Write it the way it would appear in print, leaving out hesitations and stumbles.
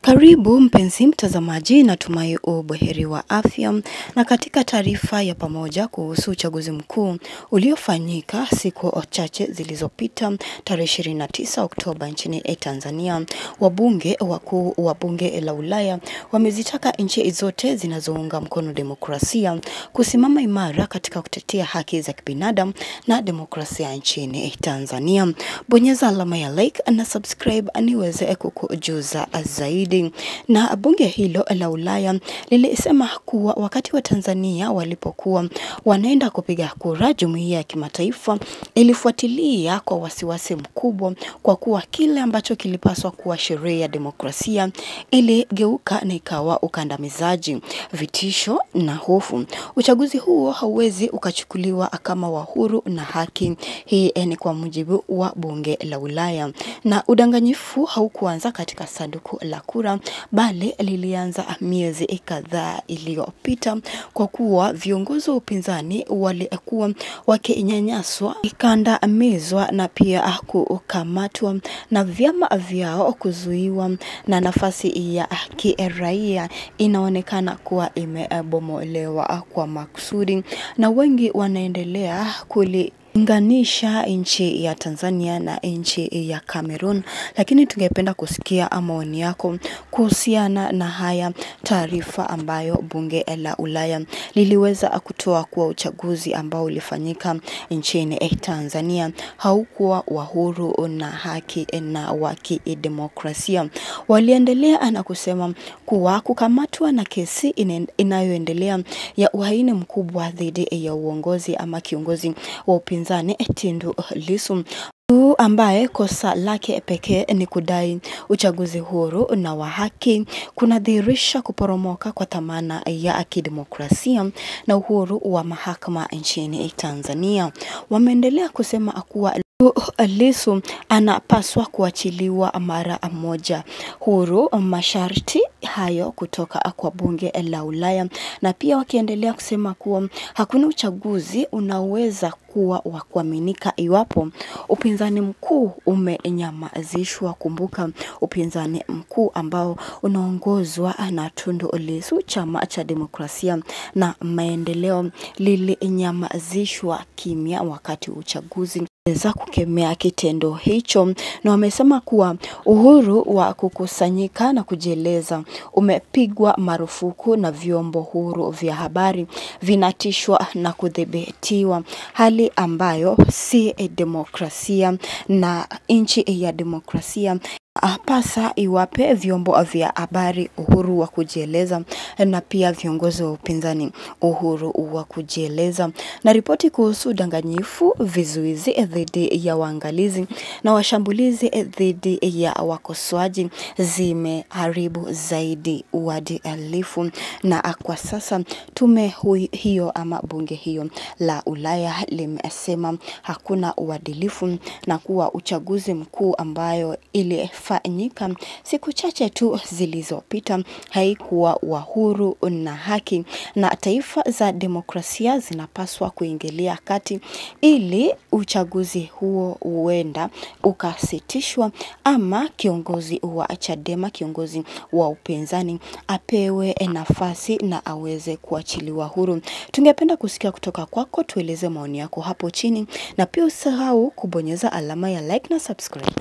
Karibu mpenzi mtazamaji, natumai ubuheri wa afya, na katika taarifa ya pamoja kuhusu uchaguzi mkuu uliofanyika siku chache zilizopita tarehe 29 Oktoba nchini Tanzania, wabunge wakuu wa bunge la Ulaya wamezitaka nchi zote zinazounga mkono demokrasia kusimama imara katika kutetea haki za kibinadamu na demokrasia nchini Tanzania. Bonyeza alama ya like na subscribe niweze kukujuza zaidi. Na bunge hilo la Ulaya lilisema kuwa wakati wa Tanzania walipokuwa wanaenda kupiga kura, jumuiya ya kimataifa ilifuatilia kwa wasiwasi mkubwa kwa kuwa kile ambacho kilipaswa kuwa sheria ya demokrasia iligeuka na ikawa ukandamizaji, vitisho na hofu. Uchaguzi huo hauwezi ukachukuliwa kama wa huru na haki. Hii ni kwa mujibu wa bunge la Ulaya. Na udanganyifu haukuanza katika sanduku la kura, bali lilianza miezi kadhaa iliyopita kwa kuwa viongozi wa upinzani walikuwa wakinyanyaswa, ikandamizwa na pia kukamatwa na vyama vyao kuzuiwa, na nafasi ya kiraia inaonekana kuwa imebomolewa kwa makusudi, na wengi wanaendelea kulinganisha nchi ya Tanzania na nchi ya Cameroon. Lakini tungependa kusikia maoni yako kuhusiana na haya taarifa ambayo bunge la Ulaya liliweza kutoa kuwa uchaguzi ambao ulifanyika nchini Tanzania haukuwa wa huru na haki na wa kidemokrasia. Waliendelea na kusema kuwa kukamatwa na kesi inayoendelea ya uhaini mkubwa dhidi ya uongozi ama kiongozi wa upinzani Tundu Lissu, ambaye kosa lake pekee ni kudai uchaguzi huru na wa haki, kunadhihirisha kuporomoka kwa thamani ya kidemokrasia na uhuru wa mahakama nchini Tanzania. Wameendelea kusema kuwa Lissu anapaswa kuachiliwa mara moja huru, masharti hayo kutoka kwa bunge la Ulaya, na pia wakiendelea kusema kuwa hakuna uchaguzi unaweza kuwa wa kuaminika iwapo upinzani mkuu umenyamazishwa. Kumbuka, upinzani mkuu ambao unaongozwa na Tundu Lissu, chama cha demokrasia na maendeleo, lilinyamazishwa kimya wakati uchaguzi za kukemea kitendo hicho, na wamesema kuwa uhuru wa kukusanyika na kujieleza umepigwa marufuku na vyombo huru vya habari vinatishwa na kudhibitiwa, hali ambayo si demokrasia, na nchi ya demokrasia pasa iwape vyombo vya habari uhuru wa kujieleza na pia viongozi wa upinzani uhuru wa kujieleza. Na ripoti kuhusu udanganyifu, vizuizi dhidi ya waangalizi na washambulizi dhidi ya wakosoaji zimeharibu zaidi uadilifu, na kwa sasa tume hiyo ama bunge hiyo la Ulaya limesema hakuna uadilifu, na kuwa uchaguzi mkuu ambayo ilifanyika siku chache tu zilizopita haikuwa wa huru na haki, na taifa za demokrasia zinapaswa kuingilia kati ili uchaguzi huo uenda ukasitishwa, ama kiongozi wa Chadema, kiongozi wa upinzani, apewe nafasi na aweze kuachiliwa huru. Tungependa kusikia kutoka kwako, tueleze maoni yako hapo chini, na pia usahau kubonyeza alama ya like na subscribe.